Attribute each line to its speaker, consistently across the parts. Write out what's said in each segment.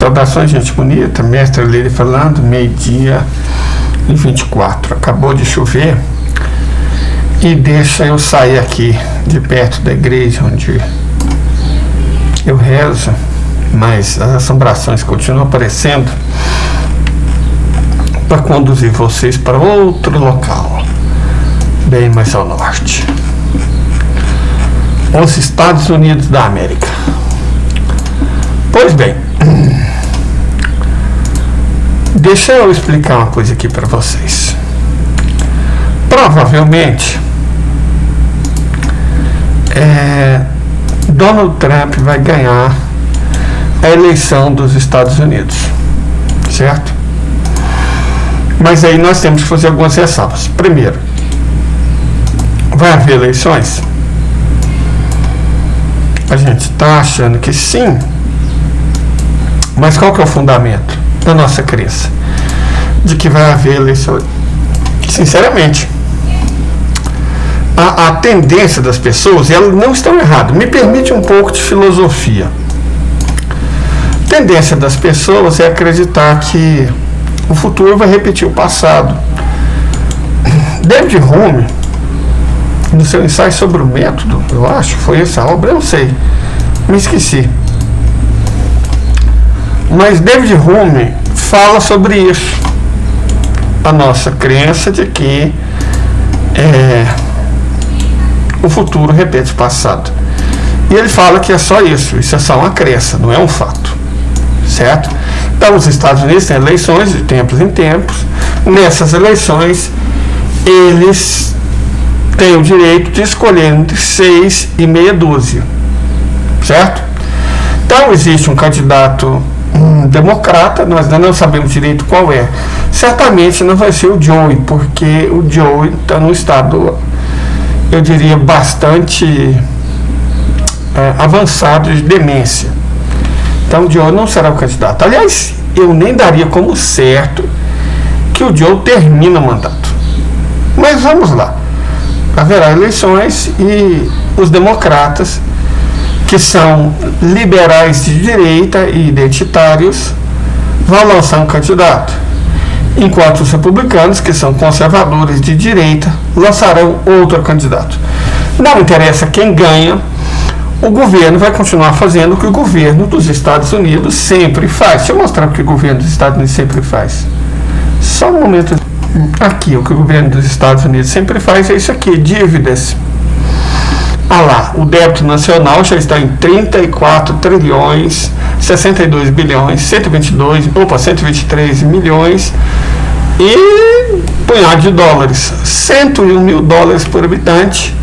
Speaker 1: Saudações, gente bonita, mestre Lili falando, meio-dia e 24. Acabou de chover e deixa eu sair aqui de perto da igreja onde eu rezo, mas as assombrações continuam aparecendo para conduzir vocês para outro local, bem mais ao norte, os Estados Unidos da América. Pois bem, deixa eu explicar uma coisa aqui para vocês. Provavelmente Donald Trump vai ganhar a eleição dos Estados Unidos, certo? Mas aí nós temos que fazer algumas ressalvas. Primeiro, vai haver eleições? A gente está achando que sim, mas qual que é o fundamento da nossa crença de que vai haver eleições? Sinceramente, a tendência das pessoas, e elas não estão erradas, me permite um pouco de filosofia. A tendência das pessoas é acreditar que o futuro vai repetir o passado. David Hume, no seu ensaio sobre o método, eu acho, foi essa obra, eu não sei, me esqueci. Mas David Hume fala sobre isso, a nossa crença de que o futuro repete o passado. E ele fala que é só isso é só uma crença, não é um fato, certo? Então os Estados Unidos têm eleições de tempos em tempos. Nessas eleições eles têm o direito de escolher entre 6 e meia dúzia, certo? Então existe um candidato democrata, nós ainda não sabemos direito qual é. Certamente não vai ser o Joey, porque o Joey está num estado, eu diria, bastante avançado de demência. Então o Joe não será o candidato. Aliás, eu nem daria como certo que o Joe termina o mandato. Mas vamos lá. Haverá eleições e os democratas, que são liberais de direita e identitários, vão lançar um candidato, enquanto os republicanos, que são conservadores de direita, lançarão outro candidato. Não interessa quem ganha, o governo vai continuar fazendo o que o governo dos Estados Unidos sempre faz. Deixa eu mostrar o que o governo dos Estados Unidos sempre faz. Só um momento. Aqui, o que o governo dos Estados Unidos sempre faz é isso aqui, dívidas. Ah lá, o débito nacional já está em 34 trilhões, 62 bilhões, 123 milhões e punhado de dólares, 101 mil dólares por habitante,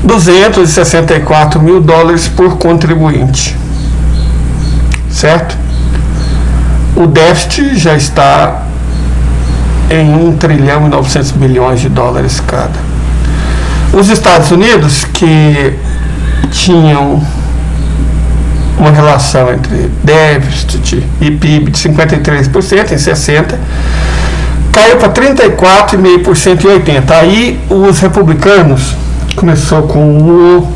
Speaker 1: 264 mil dólares por contribuinte, certo? O déficit já está em 1 trilhão e 900 bilhões de dólares cada. Os Estados Unidos, que tinham uma relação entre déficit e PIB de 53% em 60%, caiu para 34,5% em 80%. Aí os republicanos, começou com o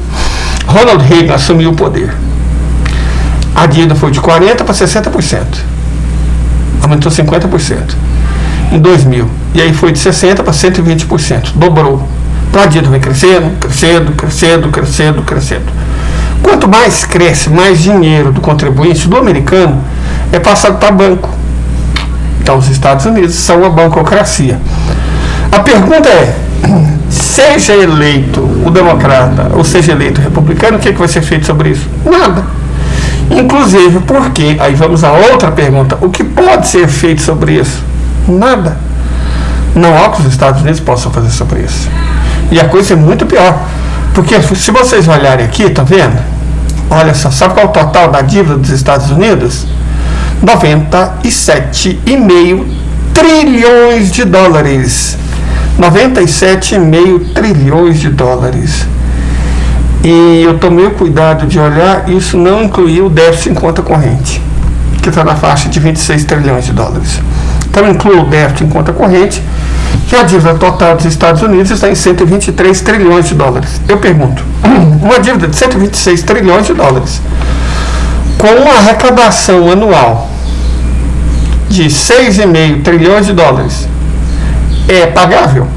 Speaker 1: Ronald Reagan, assumiu o poder. A dívida foi de 40% para 60%. Aumentou 50% em 2000. E aí foi de 60% para 120%. Dobrou. Então a dívida vai crescendo. Quanto mais cresce, mais dinheiro do contribuinte, do americano, é passado para banco. Então os Estados Unidos são uma bancocracia. A pergunta é, seja eleito o democrata ou seja eleito o republicano, o que vai ser feito sobre isso? Nada. Inclusive porque, aí vamos a outra pergunta, o que pode ser feito sobre isso? Nada. Não há que os Estados Unidos possam fazer sobre isso. E a coisa é muito pior, porque se vocês olharem aqui, tá vendo? Olha só, sabe qual é o total da dívida dos Estados Unidos? 97,5 trilhões de dólares. 97,5 trilhões de dólares. E eu tomei o cuidado de olhar, isso não incluiu o déficit em conta corrente, que está na faixa de 26 trilhões de dólares. Então inclui o déficit em conta corrente, que a dívida total dos Estados Unidos está em 123 trilhões de dólares. Eu pergunto, uma dívida de 126 trilhões de dólares, com uma arrecadação anual de 6,5 trilhões de dólares, é pagável.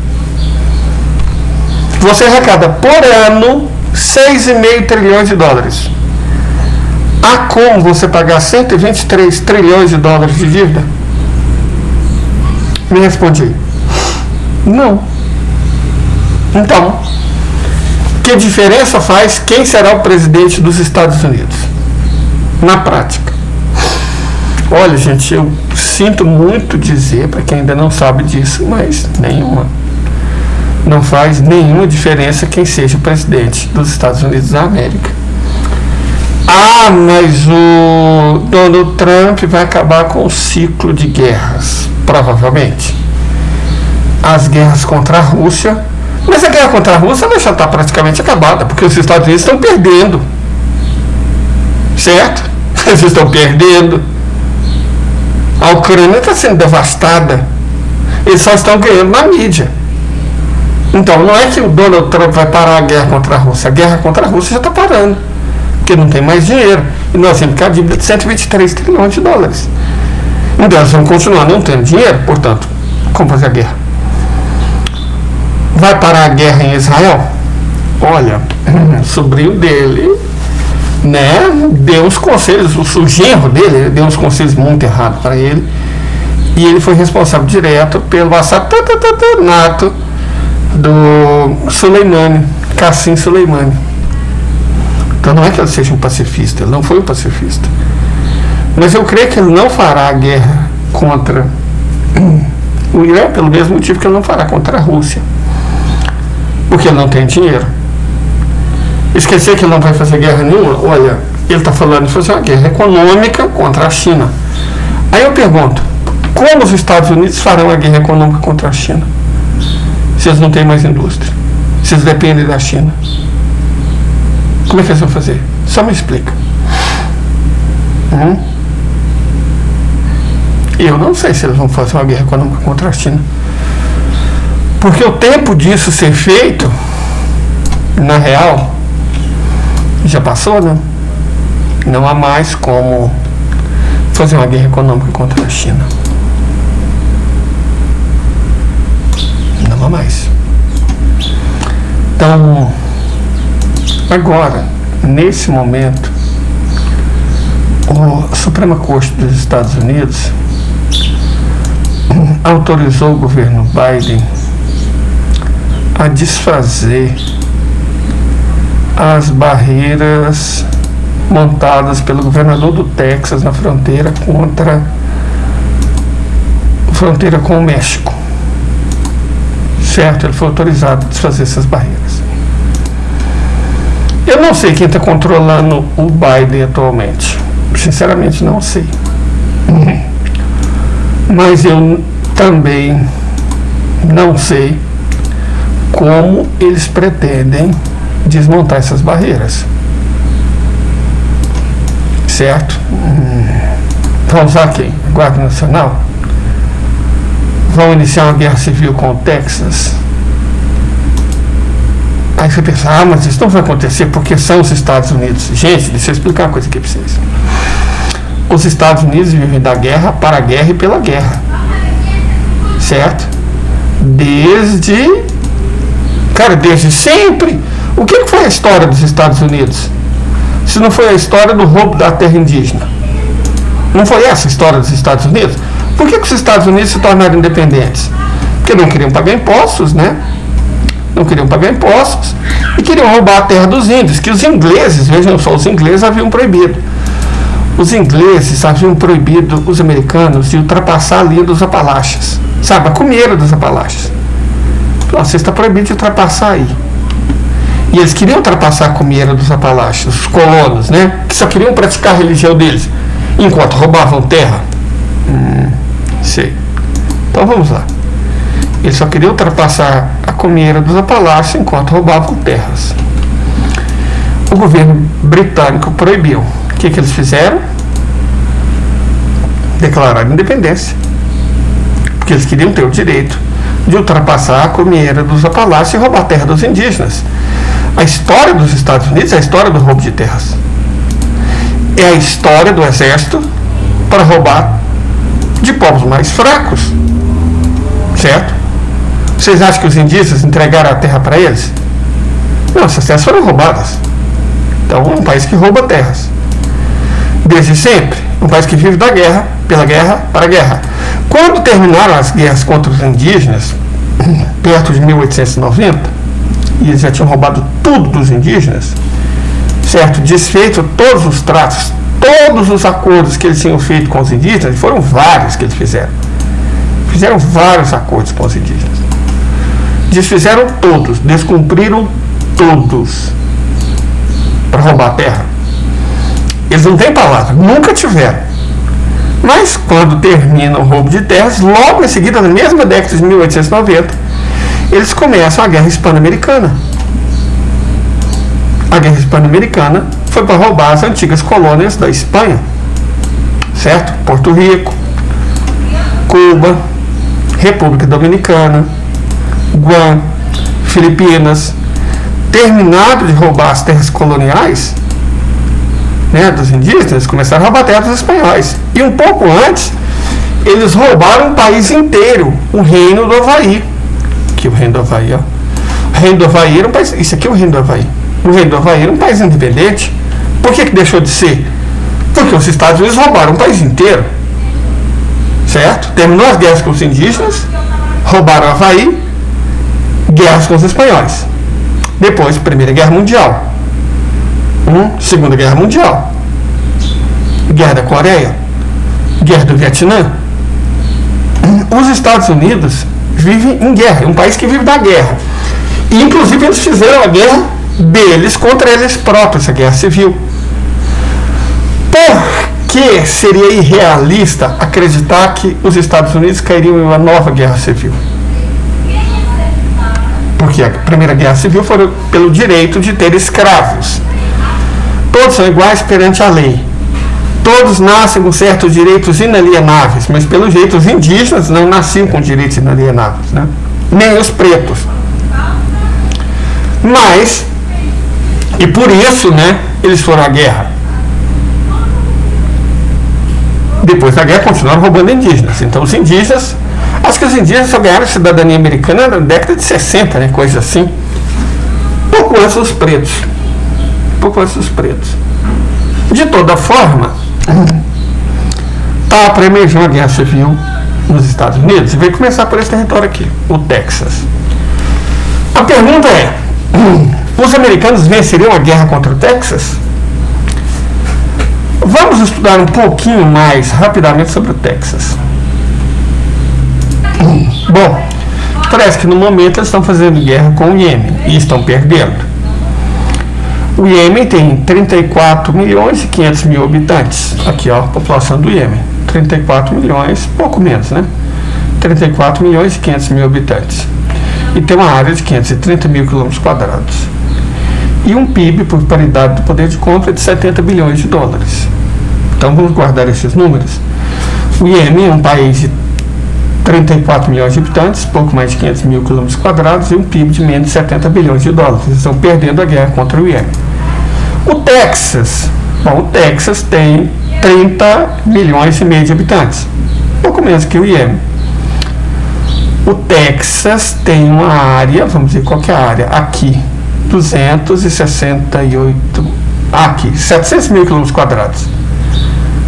Speaker 1: Você arrecada por ano 6,5 trilhões de dólares. Há como você pagar 123 trilhões de dólares de dívida? Me responde aí. Não. Então, que diferença faz quem será o presidente dos Estados Unidos? Na prática. Olha, gente, eu sinto muito dizer, para quem ainda não sabe disso, mas nenhuma. Não faz nenhuma diferença quem seja o presidente dos Estados Unidos da América. Ah, mas o Donald Trump vai acabar com o ciclo de guerras, provavelmente. As guerras contra a Rússia. Mas a guerra contra a Rússia já está praticamente acabada, porque os Estados Unidos estão perdendo. Certo? Eles estão perdendo. A Ucrânia está sendo devastada. Eles só estão ganhando na mídia. Então, não é que o Donald Trump vai parar a guerra contra a Rússia. A guerra contra a Rússia já está parando. Porque não tem mais dinheiro. E nós temos que a dívida de 123 trilhões de dólares. Então, eles vão continuar não tendo dinheiro, portanto, como fazer a guerra? Vai parar a guerra em Israel? Olha, o sobrinho dele, né, deu uns conselhos, o genro dele deu uns conselhos muito errados para ele, e ele foi responsável direto pelo assassinato do Soleimani, Qasem Soleimani. Então não é que ele seja um pacifista, ele não foi um pacifista, mas eu creio que ele não fará a guerra contra o Irã pelo mesmo motivo que ele não fará contra a Rússia, porque ele não tem dinheiro. Esquecer que ele não vai fazer guerra nenhuma? Olha, ele está falando de fazer uma guerra econômica contra a China. Aí eu pergunto, como os Estados Unidos farão a guerra econômica contra a China? Se eles não têm mais indústria, se eles dependem da China, como é que eles vão fazer? Só me explica. Eu não sei se eles vão fazer uma guerra econômica contra a China, porque o tempo disso ser feito, na real, já passou, né? Não há mais como fazer uma guerra econômica contra a China. Não há mais. Então, agora, nesse momento, a Suprema Corte dos Estados Unidos autorizou o governo Biden a desfazer as barreiras montadas pelo governador do Texas na fronteira com o México. Certo? Ele foi autorizado a desfazer essas barreiras. Eu não sei quem está controlando o Biden atualmente. Sinceramente, não sei. Mas eu também não sei como eles pretendem desmontar essas barreiras. Certo? Vão usar quem? A Guarda Nacional? Vão iniciar uma guerra civil com o Texas? Aí você pensa, mas isso não vai acontecer porque são os Estados Unidos. Gente, deixa eu explicar uma coisa aqui para vocês. Os Estados Unidos vivem da guerra, para a guerra e pela guerra. Certo? Desde sempre. O que foi a história dos Estados Unidos? Se não foi a história do roubo da terra indígena? Não foi essa a história dos Estados Unidos? Por que os Estados Unidos se tornaram independentes? Porque não queriam pagar impostos, né? Não queriam pagar impostos e queriam roubar a terra dos índios, que os ingleses, vejam só, os ingleses haviam proibido. Os ingleses haviam proibido os americanos de ultrapassar a linha dos Apalaches. Sabe, a cumeira dos Apalaches. Você está proibido de ultrapassar aí. E eles queriam ultrapassar a cumeira dos Apalaches, os colonos, né? Que só queriam praticar a religião deles, enquanto roubavam terra. Sei. Então vamos lá. Eles só queriam ultrapassar a cumeira dos Apalaches enquanto roubavam terras. O governo britânico proibiu. O que eles fizeram? Declararam independência. Porque eles queriam ter o direito de ultrapassar a cumeira dos Apalaches e roubar a terra dos indígenas. A história dos Estados Unidos é a história do roubo de terras. é a história do exército para roubar de povos mais fracos, certo? Vocês acham que os indígenas entregaram a terra para eles? Não, essas terras foram roubadas. Então, um país que rouba terras. Desde sempre, um país que vive da guerra, pela guerra, para a guerra. Quando terminaram as guerras contra os indígenas, perto de 1890, e eles já tinham roubado tudo dos indígenas, certo? Desfeito todos os tratos, todos os acordos que eles tinham feito com os indígenas, foram vários que eles fizeram. Fizeram vários acordos com os indígenas. Desfizeram todos, descumpriram todos para roubar a terra. Eles não têm palavra, nunca tiveram. Mas quando termina o roubo de terras, logo em seguida, na mesma década de 1890, eles começam a Guerra Hispano-Americana. A Guerra Hispano-Americana foi para roubar as antigas colônias da Espanha, certo? Porto Rico, Cuba, República Dominicana, Guam, Filipinas. Terminado de roubar as terras coloniais, né, dos indígenas, começaram a roubar terras dos espanhóis. E um pouco antes, eles roubaram um país inteiro, o Reino do Havaí. Aqui o Reino do Havaí, ó. O Reino do Havaí era um país. Isso aqui é o Reino do Havaí. O Reino do Havaí era um país independente. Por que deixou de ser? Porque os Estados Unidos roubaram um país inteiro. Certo? Terminou as guerras com os indígenas, roubaram o Havaí, guerras com os espanhóis. Depois, Primeira Guerra Mundial. Segunda Guerra Mundial. Guerra da Coreia. Guerra do Vietnã. Os Estados Unidos vivem em guerra. É um país que vive da guerra. E, inclusive, eles fizeram a guerra deles contra eles próprios, a guerra civil. Por que seria irrealista acreditar que os Estados Unidos cairiam em uma nova guerra civil? Porque a Primeira Guerra Civil foi pelo direito de ter escravos. Todos são iguais perante a lei. Todos nascem com certos direitos inalienáveis, mas pelo jeito os indígenas não nasciam com direitos inalienáveis, né? Nem os pretos. Mas, e por isso, né, eles foram à guerra. Depois da guerra continuaram roubando indígenas. Então os indígenas, acho que os indígenas só ganharam cidadania americana na década de 60, né, coisa assim. Pouco antes dos pretos. De toda forma, está para emergir uma guerra civil nos Estados Unidos e vai começar por esse território aqui, o Texas. A pergunta é, os americanos venceriam a guerra contra o Texas? Vamos estudar um pouquinho mais rapidamente sobre o Texas. Bom, parece que no momento eles estão fazendo guerra com o Iêmen e estão perdendo. O Iêmen tem 34 milhões e 500 mil habitantes. Aqui, ó, a população do Iêmen. 34 milhões, pouco menos, né? 34 milhões e 500 mil habitantes. E tem uma área de 530 mil quilômetros quadrados. E um PIB, por paridade do poder de compra, de 70 bilhões de dólares. Então, vamos guardar esses números. O Iêmen é um país de 34 milhões de habitantes, pouco mais de 500 mil quilômetros quadrados e um PIB de menos de 70 bilhões de dólares. Eles estão perdendo a guerra contra o Iêmen. O Texas tem 30 milhões e meio de habitantes, pouco menos que o Iêmen. O Texas tem uma área, vamos ver qual que é a área, aqui, 268, aqui, 700 mil quilômetros quadrados,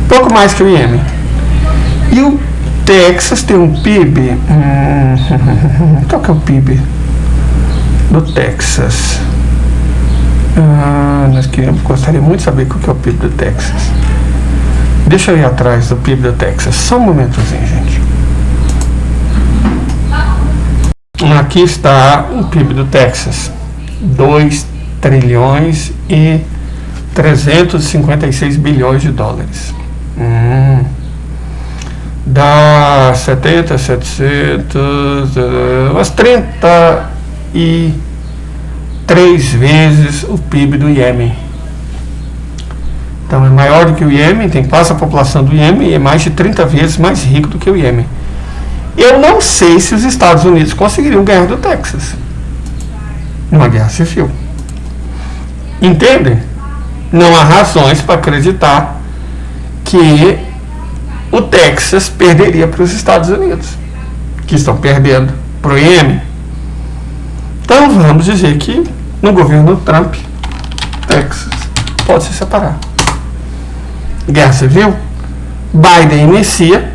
Speaker 1: pouco mais que o Iêmen. E o Texas tem um PIB, qual que é o PIB do Texas? Nós gostaria muito de saber qual que é o PIB do Texas. Deixa eu ir atrás do PIB do Texas, só um momentozinho, gente. Aqui está o PIB do Texas, 2 trilhões e 356 bilhões de dólares. Dá 70, 700, umas 33 vezes o PIB do Iêmen. Então é maior do que o Iêmen, tem quase a população do Iêmen e é mais de 30 vezes mais rico do que o Iêmen. Eu não sei se os Estados Unidos conseguiriam ganhar do Texas numa guerra civil. Entendem? não há razões para acreditar que o Texas perderia para os Estados Unidos, que estão perdendo para o IEM. Então vamos dizer que no governo Trump, Texas pode se separar. Guerra civil, Biden inicia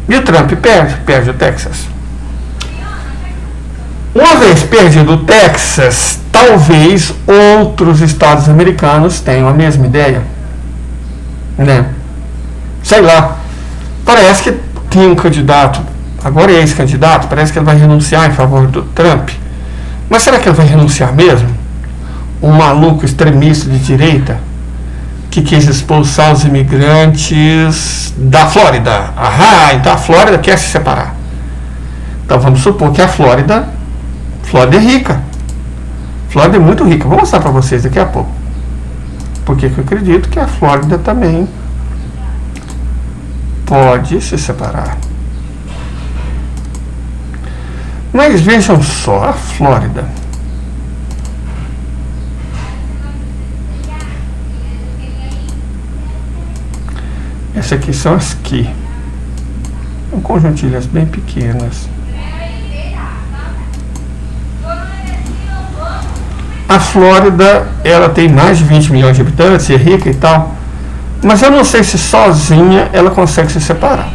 Speaker 1: e o Trump perde o Texas. Uma vez perdido o Texas, talvez outros estados americanos tenham a mesma ideia, né? Sei lá, parece que tem um candidato, agora é ex-candidato, parece que ele vai renunciar em favor do Trump. Mas será que ele vai renunciar mesmo? Um maluco extremista de direita que quis expulsar os imigrantes da Flórida. Então a Flórida quer se separar. Então vamos supor que a Flórida é rica. Flórida é muito rica. Vou mostrar para vocês daqui a pouco. Porque eu acredito que a Flórida também pode se separar. Mas vejam só, a Flórida. Essas aqui são as que. São conjuntilhas bem pequenas. A Flórida, ela tem mais de 20 milhões de habitantes, é rica e tal. Mas eu não sei se sozinha ela consegue se separar.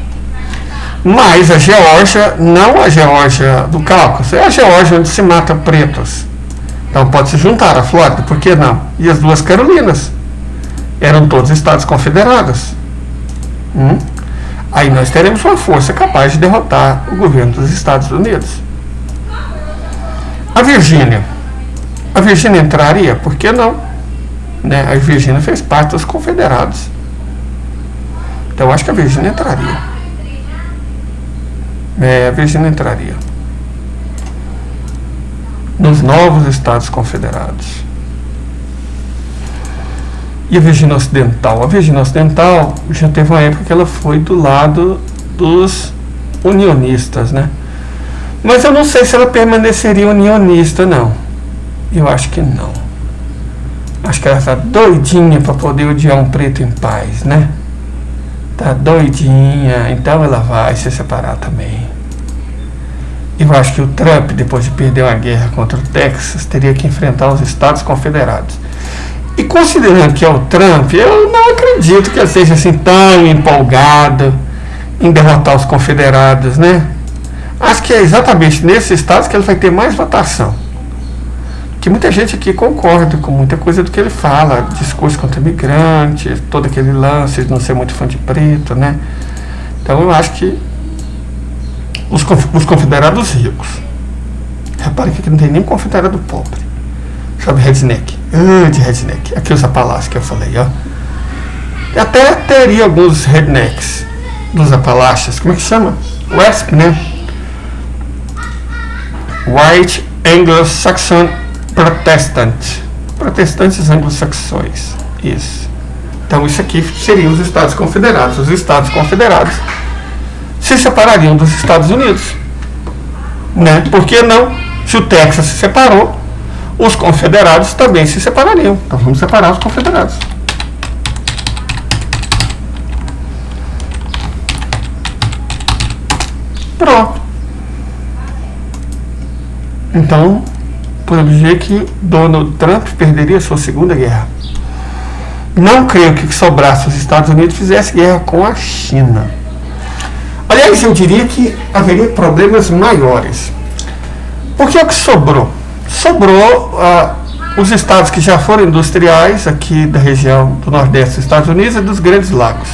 Speaker 1: Mas a Geórgia, não a Geórgia do Cáucaso, é a Geórgia onde se mata pretos. Então pode se juntar a Flórida, por que não? E as duas Carolinas eram todos estados confederados. Aí nós teremos uma força capaz de derrotar o governo dos Estados Unidos. A Virgínia entraria? Por que não? Né? A Virgínia fez parte dos confederados. Então eu acho que a Virgínia entraria. A Virgínia entraria nos novos estados confederados. E a Virgínia Ocidental? A Virgínia Ocidental já teve uma época que ela foi do lado dos unionistas, né? Mas eu não sei se ela permaneceria unionista, não. Eu acho que não. Acho que ela está doidinha para poder odiar um preto em paz, né? Tá doidinha, então ela vai se separar também. Eu acho que o Trump, depois de perder uma guerra contra o Texas, teria que enfrentar os Estados Confederados. E considerando que é o Trump, eu não acredito que ele seja assim tão empolgado em derrotar os confederados, né? Acho que é exatamente nesses estados que ele vai ter mais votação. Que muita gente aqui concorda com muita coisa do que ele fala, discurso contra imigrantes, todo aquele lance de não ser muito fã de preto, né? Então eu acho que os confederados ricos, repare que aqui não tem nem confederado pobre, sabe, redneck, de redneck, aqui os Apalaches que eu falei, ó. Até teria alguns rednecks dos Apalaches, como é que chama? WASP, né? White Anglo-Saxon Protestantes anglo-saxões. Isso. Então isso aqui seriam os Estados Confederados. Os Estados Confederados se separariam dos Estados Unidos, né? Por que não? Se o Texas se separou, os confederados também se separariam. Então vamos separar os confederados. Pronto. Então podemos dizer que Donald Trump perderia sua segunda guerra. Não creio que sobrasse os Estados Unidos fizesse guerra com a China. Aliás, eu diria que haveria problemas maiores. Porque é o que sobrou? Sobrou os estados que já foram industriais, aqui da região do Nordeste dos Estados Unidos e dos Grandes Lagos.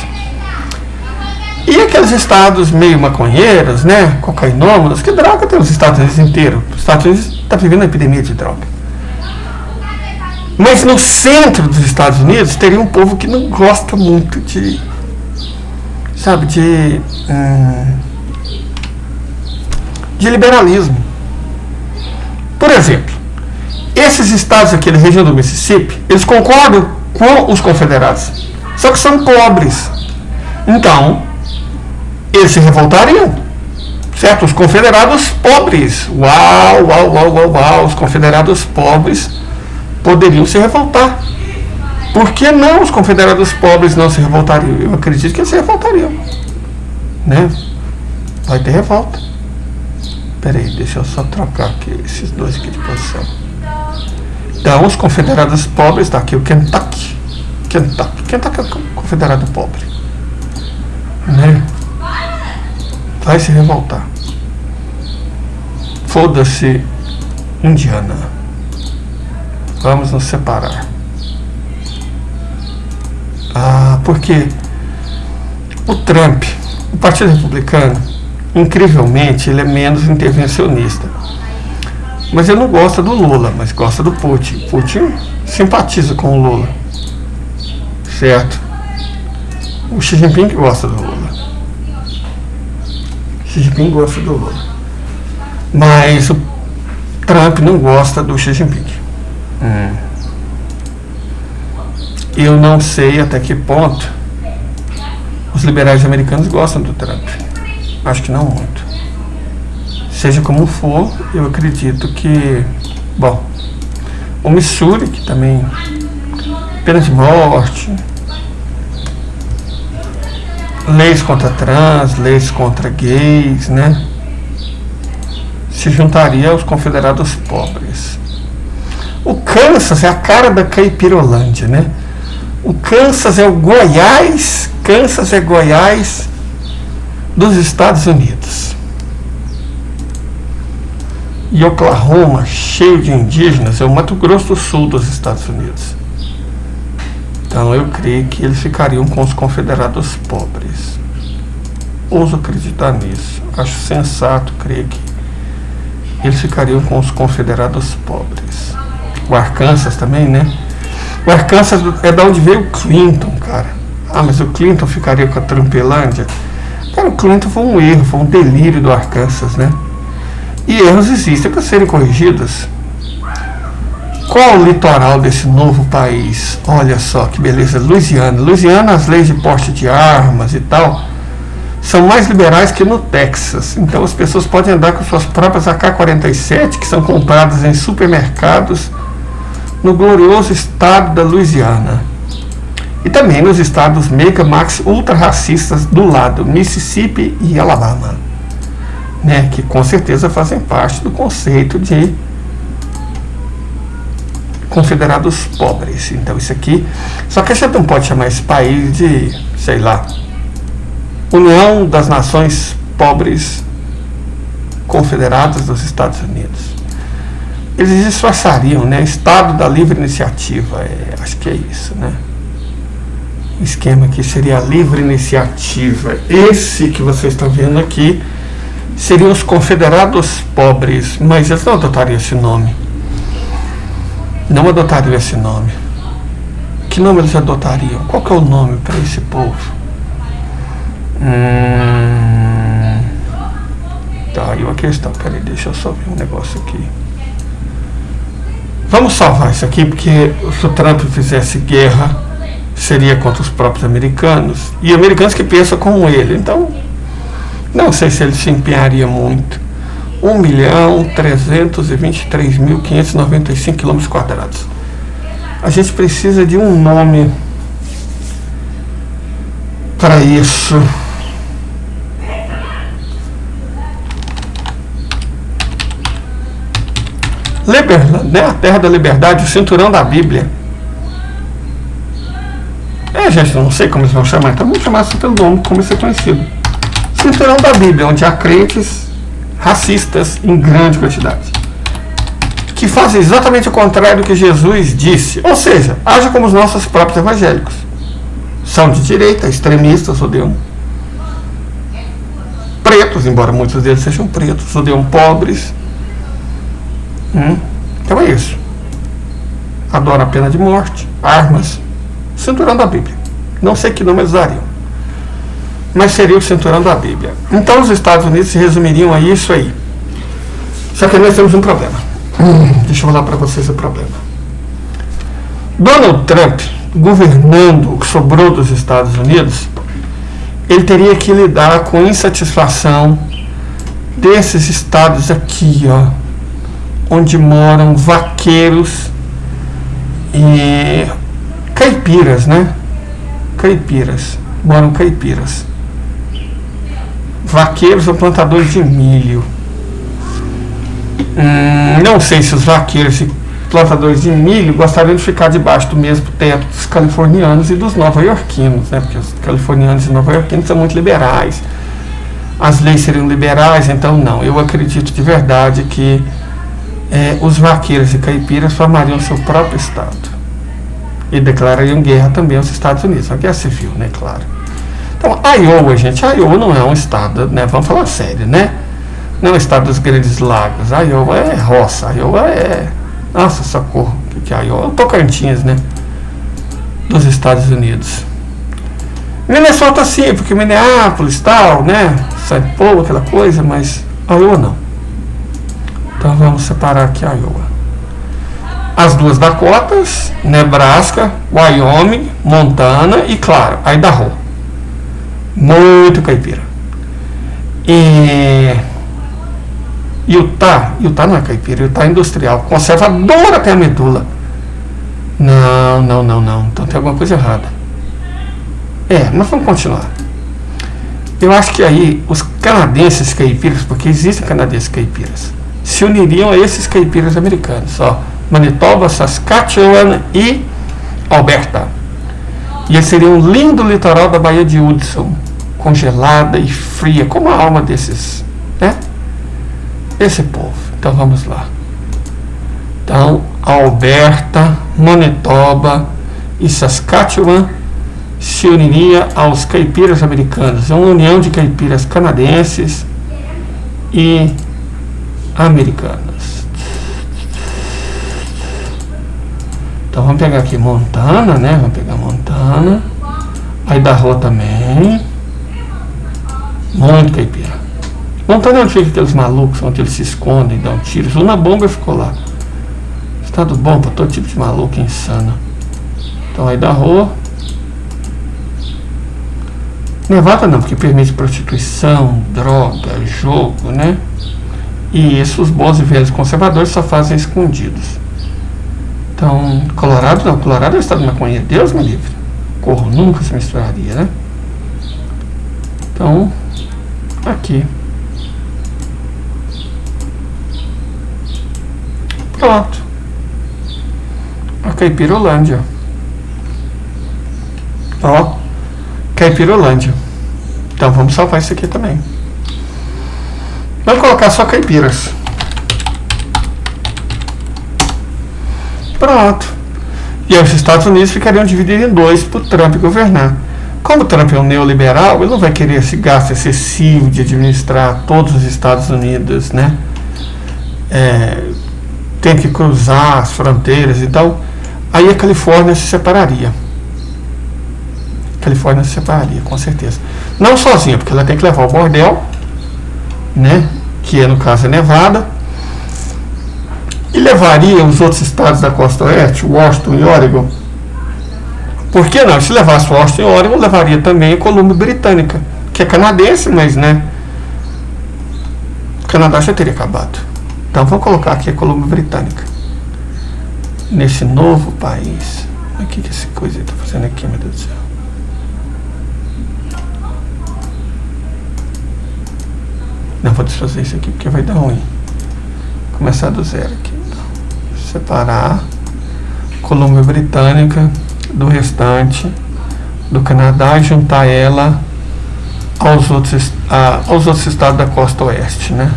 Speaker 1: E aqueles estados meio maconheiros, né, cocainômanos, que droga tem os Estados Unidos inteiros. Os Estados Unidos estão vivendo uma epidemia de droga. Mas no centro dos Estados Unidos teria um povo que não gosta muito de, sabe, de liberalismo. Por exemplo, esses estados aqui da região do Mississippi, eles concordam com os confederados, só que são pobres. Então, eles se revoltariam, certo? Os confederados pobres, uau, os confederados pobres poderiam se revoltar. Por que não os confederados pobres não se revoltariam? Eu acredito que eles se revoltariam, né? Vai ter revolta. Peraí, deixa eu só trocar aqui esses dois aqui de posição. Então, os confederados pobres, tá aqui o Kentucky é o confederado pobre, né? Vai se revoltar. Foda-se, Indiana. Vamos nos separar. Porque o Trump, o Partido Republicano, incrivelmente, ele é menos intervencionista. Mas ele não gosta do Lula, mas gosta do Putin. Putin simpatiza com o Lula. Certo? O Xi Jinping gosta do Lula. Xi Jinping gosta do Lula. Mas o Trump não gosta do Xi Jinping. Eu não sei até que ponto os liberais americanos gostam do Trump. Acho que não muito. Seja como for, eu acredito que, bom, o Missouri, que também pena de morte, leis contra trans, leis contra gays, né? Se juntaria aos confederados pobres. O Kansas é a cara da Caipirolândia, né? O Kansas é o Goiás, Kansas é Goiás dos Estados Unidos. E Oklahoma, cheio de indígenas, é o Mato Grosso do Sul dos Estados Unidos. Então eu creio que eles ficariam com os confederados pobres. Ouso acreditar nisso. Acho sensato crer que eles ficariam com os confederados pobres. O Arkansas também, né? O Arkansas é da onde veio o Clinton, cara. Mas o Clinton ficaria com a Trumpelândia? Cara, o Clinton foi um erro, foi um delírio do Arkansas, né? E erros existem para serem corrigidos. Qual o litoral desse novo país? Olha só que beleza, Louisiana. Louisiana, as leis de porte de armas e tal são mais liberais que no Texas. Então as pessoas podem andar com suas próprias AK-47, que são compradas em supermercados no glorioso estado da Louisiana. E também nos estados mega max ultra racistas do lado, Mississippi e Alabama, né, que com certeza fazem parte do conceito de confederados pobres. Então isso aqui, só que a gente não pode chamar esse país de, sei lá, União das Nações Pobres Confederadas dos Estados Unidos. Eles disfarçariam, né? Estado da livre iniciativa, acho que é isso, né? O esquema aqui seria a livre iniciativa. Esse que vocês estão vendo aqui seriam os confederados pobres, mas eles não adotariam esse nome. Não adotariam esse nome. Que nome eles adotariam? Qual que é o nome para esse povo? Tá aí uma questão. Peraí, deixa eu só ver um negócio aqui. Vamos salvar isso aqui, porque se o Trump fizesse guerra, seria contra os próprios americanos, e americanos que pensam como ele. Então, não sei se ele se empenharia muito. 1.323.595 km². A gente precisa de um nome para isso. Liberland, né? A terra da liberdade, o cinturão da Bíblia. Gente, não sei como eles vão chamar, então vamos chamar isso pelo nome, como isso é conhecido. Cinturão da Bíblia, onde há crentes racistas em grande quantidade, que fazem exatamente o contrário do que Jesus disse. Ou seja, haja como os nossos próprios evangélicos. São de direita, extremistas, odeiam pretos, embora muitos deles sejam pretos, odeiam pobres. Então é isso. Adoram a pena de morte, armas, cinturão da Bíblia. Não sei que nome eles dariam, mas seria o cinturão da Bíblia. Então os Estados Unidos se resumiriam a isso aí. Só que nós temos um problema. Deixa eu falar para vocês o problema. Donald Trump, governando o que sobrou dos Estados Unidos, ele teria que lidar com a insatisfação desses estados aqui, ó, onde moram vaqueiros e Caipiras, né? Caipiras. Moram caipiras. Vaqueiros ou plantadores de milho. Não sei se os vaqueiros e plantadores de milho gostariam de ficar debaixo do mesmo teto dos californianos e dos nova-iorquinos, né? Porque os californianos e nova-iorquinos são muito liberais. As leis seriam liberais, então não. Eu acredito de verdade que os vaqueiros e caipiras formariam seu próprio estado e declarariam guerra também aos Estados Unidos, uma guerra civil, né? Claro. Então, Iowa, gente, Iowa não é um estado, né? Vamos falar sério, né? Não é um estado dos Grandes Lagos. Iowa é roça. Iowa é... Nossa, socorro. O que é Iowa? É o Tocantins, né? Dos Estados Unidos. Minnesota sim, porque Minneapolis tal, né? St. Paul, aquela coisa, mas Iowa não. Então vamos separar aqui Iowa. As duas Dakotas, Nebraska, Wyoming, Montana e, claro, Idaho. Muito caipira. E Utah não é caipira, Utah é industrial, conservadora até a medula. Não. Então tem alguma coisa errada. Mas vamos continuar. Eu acho que aí os canadenses caipiras, porque existem canadenses caipiras, se uniriam a esses caipiras americanos, ó, Manitoba, Saskatchewan e Alberta. E eles seriam um lindo litoral da Baía de Hudson, congelada e fria, como a alma desses, né? Esse povo. Então vamos lá. Então, Alberta, Manitoba e Saskatchewan se uniria aos caipiras americanos. É uma união de caipiras canadenses e americanas. Então vamos pegar aqui Montana, né? Vamos pegar Montana. Idaho também. Muito caipira. Montana é onde fica aqueles malucos, onde eles se escondem, dão tiros. Uma bomba ficou lá. Estado bom para todo tipo de maluco insano. Então Idaho. Nevada não, porque permite prostituição, droga, jogo, né? E isso os bons e velhos conservadores só fazem escondidos. Então, Colorado não. Colorado é o estado de maconha. Deus me livre. Corro nunca se misturaria, né? Então, aqui. Pronto. A Caipirolândia. Ó. Caipirolândia. Então vamos salvar isso aqui também. Vamos colocar só caipiras. Pronto. E aí os Estados Unidos ficariam divididos em dois para o Trump governar. Como o Trump é um neoliberal, ele não vai querer esse gasto excessivo de administrar todos os Estados Unidos, né? Tem que cruzar as fronteiras e tal. Aí a Califórnia se separaria. Califórnia se separaria, com certeza. Não sozinha, porque ela tem que levar o bordel, né? Que no caso é Nevada. E levaria os outros estados da costa oeste, Washington e Oregon. Por que não? Se levasse Washington e Oregon, levaria também a Colômbia Britânica, que é canadense, mas, né? O Canadá já teria acabado. Então vamos colocar aqui a Colômbia Britânica. Nesse novo país. O que essa coisa está fazendo aqui, meu Deus do céu? Não vou desfazer isso aqui porque vai dar ruim. Começar do zero aqui. Então, separar Colômbia Britânica do restante do Canadá e juntar ela aos outros estados da costa oeste, né?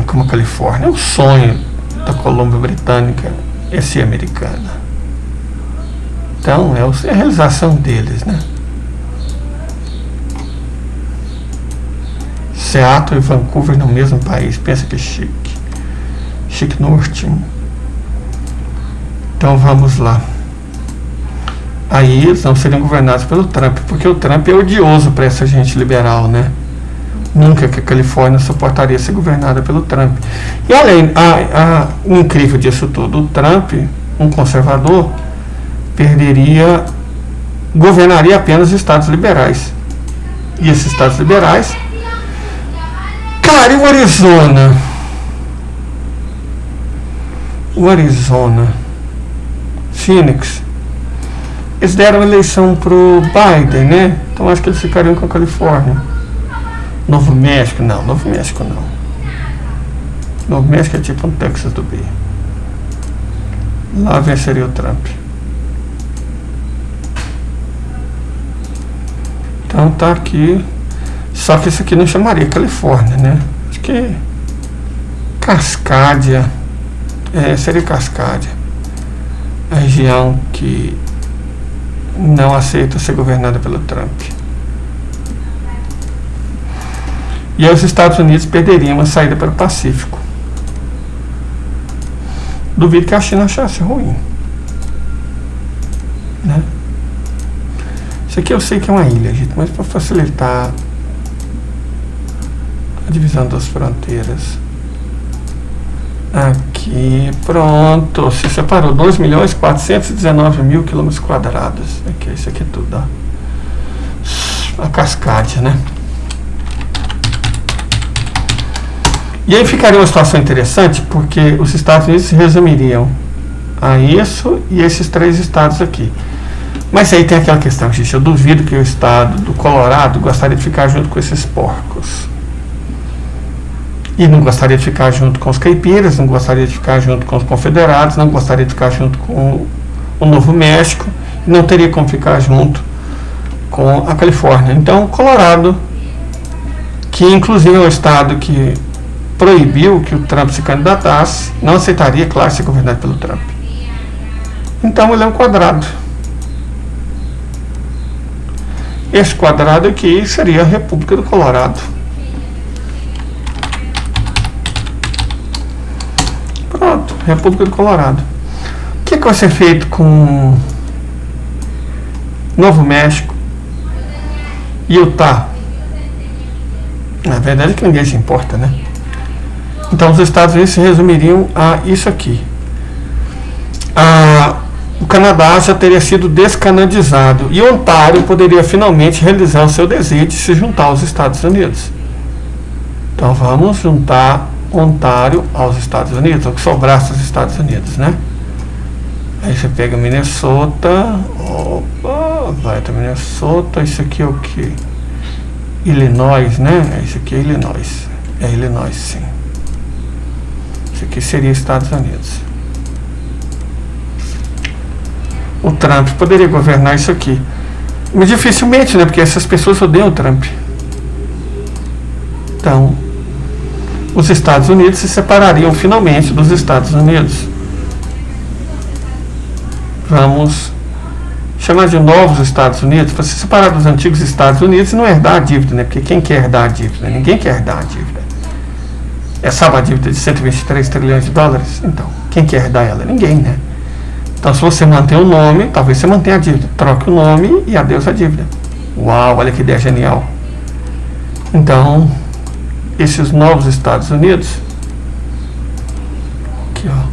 Speaker 1: Como a Califórnia. É o sonho da Colômbia Britânica é ser americana. Então é a realização deles, né? Seattle e Vancouver no mesmo país, pensa que chique. Chique no urtinho. Então vamos lá. Aí eles não seriam governados pelo Trump, porque o Trump é odioso para essa gente liberal, né? Nunca que a Califórnia suportaria ser governada pelo Trump. E além, o incrível disso tudo, o Trump, um conservador, governaria apenas estados liberais. E esses estados liberais, cara, e o Arizona? Phoenix, eles deram a eleição pro Biden, né? Então acho que eles ficariam com a Califórnia. Novo México não. Novo México é tipo um Texas do B. Lá venceria o Trump. Então tá aqui. Só que isso aqui não chamaria Califórnia, né? Acho que Cascadia. Seria Cascadia. A região que não aceita ser governada pelo Trump. E aí os Estados Unidos perderiam a saída para o Pacífico. Duvido que a China achasse ruim, né? Isso aqui eu sei que é uma ilha, gente, mas para facilitar a divisão das fronteiras. Aqui, pronto, se separou 2.419.000 quilômetros quadrados. Aqui, isso aqui é tudo, ó. A Cascadia, né? E aí ficaria uma situação interessante, porque os Estados Unidos se resumiriam a isso e esses 3 estados aqui. Mas aí tem aquela questão, gente, eu duvido que o estado do Colorado gostaria de ficar junto com esses porcos. E não gostaria de ficar junto com os caipiras, não gostaria de ficar junto com os confederados, não gostaria de ficar junto com o Novo México, e não teria como ficar junto com a Califórnia. Então, o Colorado, que inclusive é o estado que proibiu que o Trump se candidatasse, não aceitaria, claro, ser governado pelo Trump. Então, ele é um quadrado. Esse quadrado aqui seria a República do Colorado. Pronto, República do Colorado. O que vai ser feito com Novo México, Utah? Na verdade é que ninguém se importa, né? Então os Estados Unidos se resumiriam a isso aqui. O Canadá já teria sido descanadizado e Ontário poderia finalmente realizar o seu desejo de se juntar aos Estados Unidos. Então vamos juntar Ontário aos Estados Unidos, o que sobrasse dos Estados Unidos, né? Aí você pega Minnesota, vai até Minnesota, isso aqui é o que? Illinois, né? Isso aqui é Illinois. É Illinois, sim. Isso aqui seria Estados Unidos. O Trump poderia governar isso aqui. Mas dificilmente, né? Porque essas pessoas odeiam o Trump. Então, os Estados Unidos se separariam finalmente dos Estados Unidos. Vamos chamar de novos Estados Unidos, para se separar dos antigos Estados Unidos e não herdar a dívida, né? Porque quem quer herdar a dívida? Ninguém quer herdar a dívida. Sabe a dívida de 123 trilhões de dólares? Então, quem quer herdar ela? Ninguém, né? Então, se você mantém o nome, talvez você mantenha a dívida. Troque o nome e adeus a dívida. Uau, olha que ideia genial. Então, esses novos Estados Unidos, aqui ó,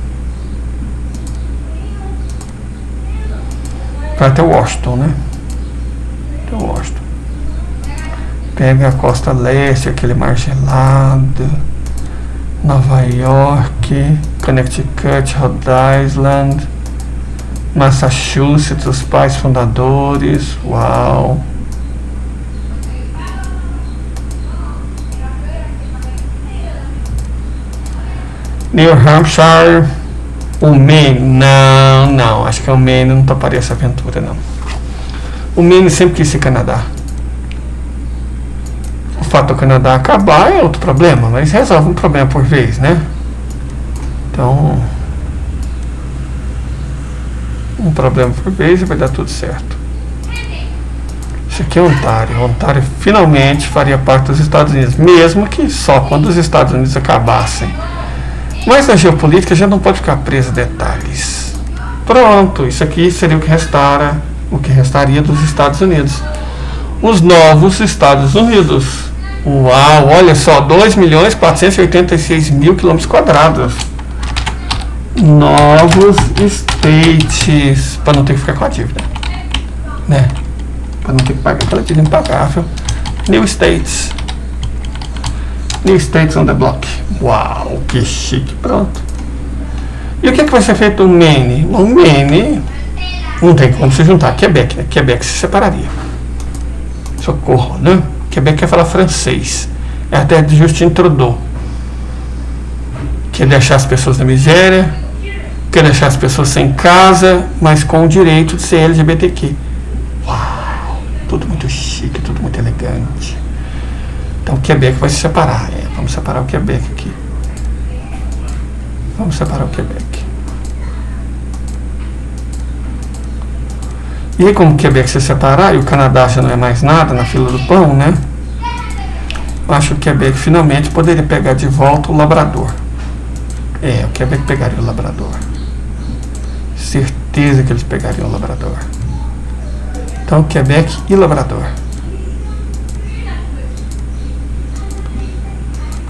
Speaker 1: vai até Washington, né? Até Washington. Pega a costa leste, aquele mar gelado, Nova York, Connecticut, Rhode Island, Massachusetts, os pais fundadores, uau. New Hampshire, o Maine, não, acho que o Maine não toparia essa aventura, não. O Maine sempre quis ser Canadá. O fato do Canadá acabar é outro problema, mas resolve um problema por vez, né? Então, um problema por vez e vai dar tudo certo. Isso aqui é Ontário. Ontário finalmente faria parte dos Estados Unidos, mesmo que só quando os Estados Unidos acabassem. Mas na geopolítica já não pode ficar preso a detalhes. Pronto, isso aqui seria o que restaria dos Estados Unidos. Os novos Estados Unidos. Uau, olha só, 2.486.000 quilômetros quadrados. Novos states. Para não ter que ficar com a dívida, né? Para não ter que pagar aquela dívida impagável. New states. New states on the block. Uau, que chique, pronto. E o que vai ser feito no Maine? O Maine Não tem como se juntar. Quebec, né? Quebec se separaria. Socorro, né? Quebec quer falar francês. É a terra de Justin Trudeau. Quer deixar as pessoas na miséria, quer deixar as pessoas sem casa, mas com o direito de ser LGBTQ. Uau! Tudo muito chique, tudo muito elegante. Então o Quebec vai se separar. Vamos separar o Quebec aqui. Vamos separar o Quebec. E aí, como o Quebec se separar e o Canadá já não é mais nada na fila do pão, né? Eu acho que o Quebec finalmente poderia pegar de volta o Labrador. O Quebec pegaria o Labrador. Certeza que eles pegariam o Labrador. Então, Quebec e Labrador.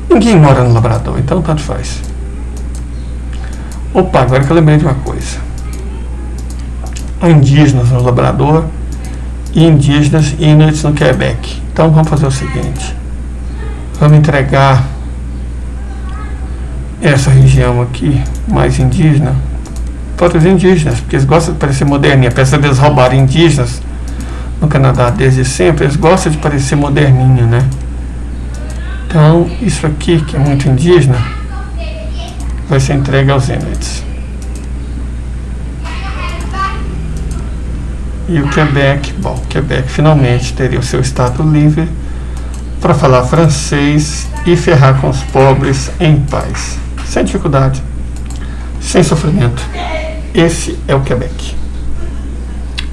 Speaker 1: Ninguém mora no Labrador, então tanto faz. Opa, agora que eu lembrei de uma coisa. Há indígenas no Labrador e indígenas inuits no Quebec. Então vamos fazer o seguinte. Vamos entregar essa região aqui, mais indígena, para os indígenas, porque eles gostam de parecer moderninha. Apesar de eles roubarem indígenas no Canadá desde sempre, eles gostam de parecer moderninho, né? Então, isso aqui, que é muito indígena, vai ser entregue aos Inuits. E o Quebec, bom, Quebec finalmente teria o seu estado livre para falar francês e ferrar com os pobres em paz, sem dificuldade, sem sofrimento. Esse é o Quebec.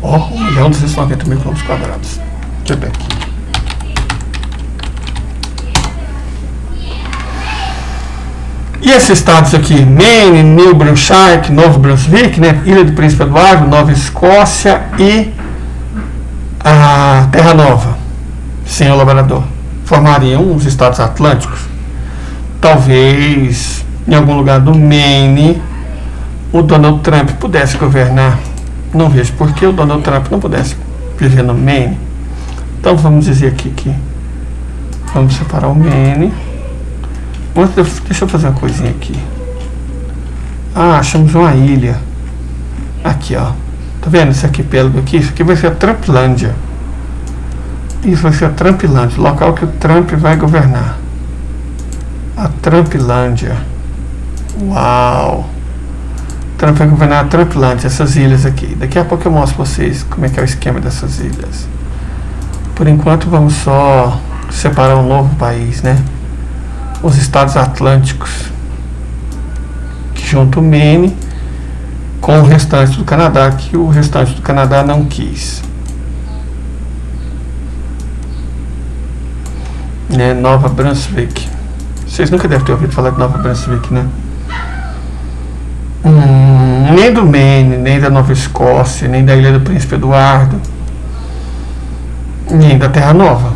Speaker 1: 1.290.000 km². Quebec. E esses estados aqui, Maine, New Brunswick, Novo Brunswick, né, Ilha do Príncipe Eduardo, Nova Escócia e a Terra Nova, sem o Labrador, formariam os estados atlânticos. Talvez em algum lugar do Maine o Donald Trump pudesse governar. Não vejo por que o Donald Trump não pudesse viver no Maine. Então vamos dizer aqui que vamos separar o Maine. Deixa eu fazer uma coisinha aqui. Achamos uma ilha. Aqui, ó. Tá vendo esse arquipélago aqui? Isso aqui vai ser a Trumplândia. Isso vai ser a Trumplândia, o local que o Trump vai governar. A Trumplândia. Uau! Trump vai governar a Trumplândia, essas ilhas aqui. Daqui a pouco eu mostro pra vocês como é que é o esquema dessas ilhas. Por enquanto vamos só separar um novo país, né? Os estados atlânticos, que junto o Maine com o restante do Canadá, que o restante do Canadá não quis, né? Nova Brunswick. Vocês nunca devem ter ouvido falar de Nova Brunswick, né? Nem do Maine, nem da Nova Escócia, nem da Ilha do Príncipe Eduardo, nem da Terra Nova.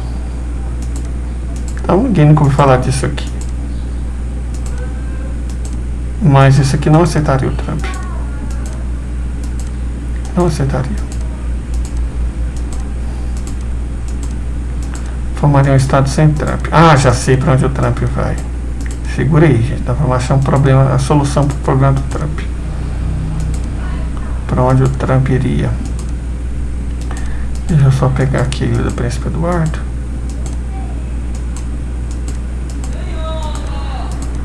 Speaker 1: Então ninguém nunca ouviu falar disso aqui. Mas isso aqui não aceitaria o Trump. Não aceitaria. Formaria um estado sem Trump. Já sei para onde o Trump vai. Segura aí, gente. Nós vamos achar um problema, a solução para o problema do Trump. Para onde o Trump iria. Deixa eu só pegar aqui a Ilha do Príncipe Eduardo.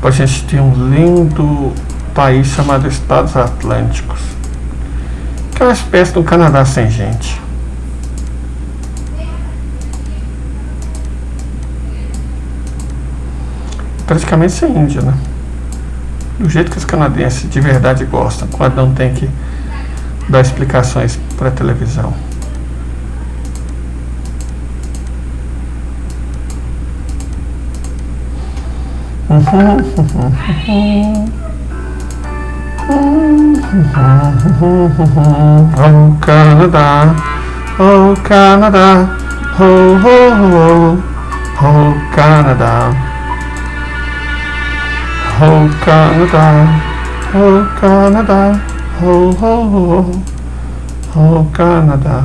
Speaker 1: A gente tem um lindo país chamado Estados Atlânticos, que é uma espécie de um Canadá sem gente. Praticamente sem índio, né? Do jeito que os canadenses de verdade gostam, quando não tem que dar explicações para a televisão. Oh Canada, oh Canada, oh oh oh, oh Canada, oh Canada, oh Canada, oh oh oh, oh Canada,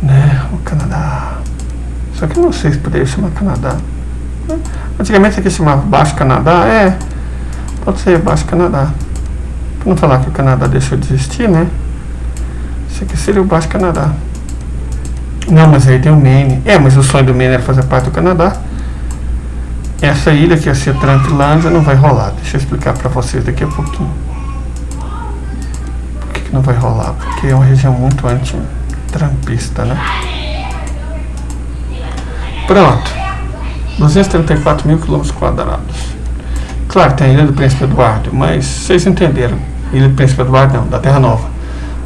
Speaker 1: né? O Canadá. Só que não sei se poderia chamar Canadá. Antigamente aqui se chamava Baixo Canadá, pode ser Baixo Canadá. Pra não falar que o Canadá deixou de existir, né? Isso aqui seria o Baixo Canadá. Não, mas aí tem o Maine. Mas o sonho do Maine era fazer parte do Canadá. Essa ilha que ia ser Trumpilândia não vai rolar. Deixa eu explicar pra vocês daqui a pouquinho. Por que não vai rolar? Porque é uma região muito anti-trumpista, né? Pronto. 234 mil quilômetros quadrados. Claro, tem a Ilha do Príncipe Eduardo, mas vocês entenderam. Ilha do Príncipe Eduardo não, da Terra Nova.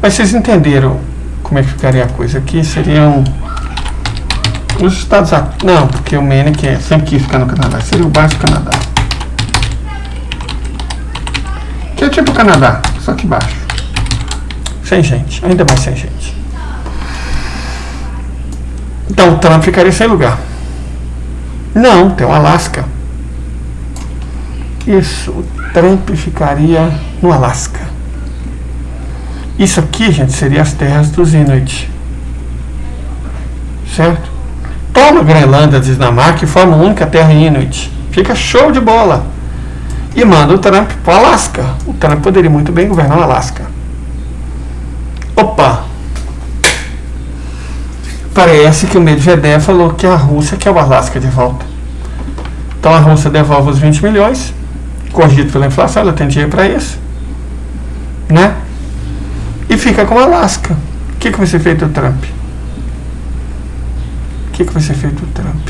Speaker 1: Mas vocês entenderam como é que ficaria a coisa aqui? Seriam os Estados Unidos. Não, porque o Maine que sempre quis ficar no Canadá. Seria o Baixo Canadá. Que é tipo o Canadá, só que baixo. Sem gente, ainda mais sem gente. Então o Trump ficaria sem lugar. Não, tem o Alasca. Isso, o Trump ficaria no Alasca. Isso aqui, gente, seria as terras dos Inuit. Certo? Toma Groenlândia, Dinamarca e forma a única terra Inuit. Fica show de bola. E manda o Trump para o Alasca. O Trump poderia muito bem governar o Alasca. Opa! Parece que o Medvedev falou que a Rússia quer o Alasca de volta. Então a Rússia devolve os 20 milhões, corrigido pela inflação, ela tem dinheiro para isso, né? E fica com o Alasca. O que vai ser feito do Trump? O que vai ser feito do Trump?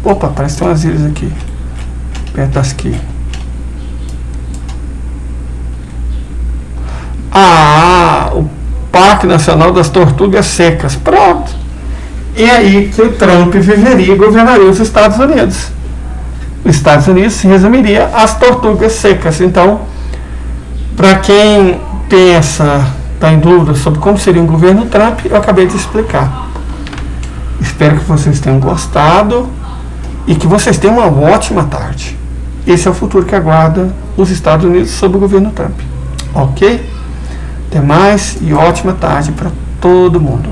Speaker 1: Opa, parece que tem umas ilhas aqui. Perto das aqui. O Parque Nacional das Tortugas Secas. Pronto. E aí que o Trump viveria e governaria os Estados Unidos. Os Estados Unidos se resumiria às tortugas secas. Então, para quem pensa, está em dúvida sobre como seria um governo Trump, eu acabei de explicar. Espero que vocês tenham gostado e que vocês tenham uma ótima tarde. Esse é o futuro que aguarda os Estados Unidos sob o governo Trump. Ok? Até mais e ótima tarde para todo mundo.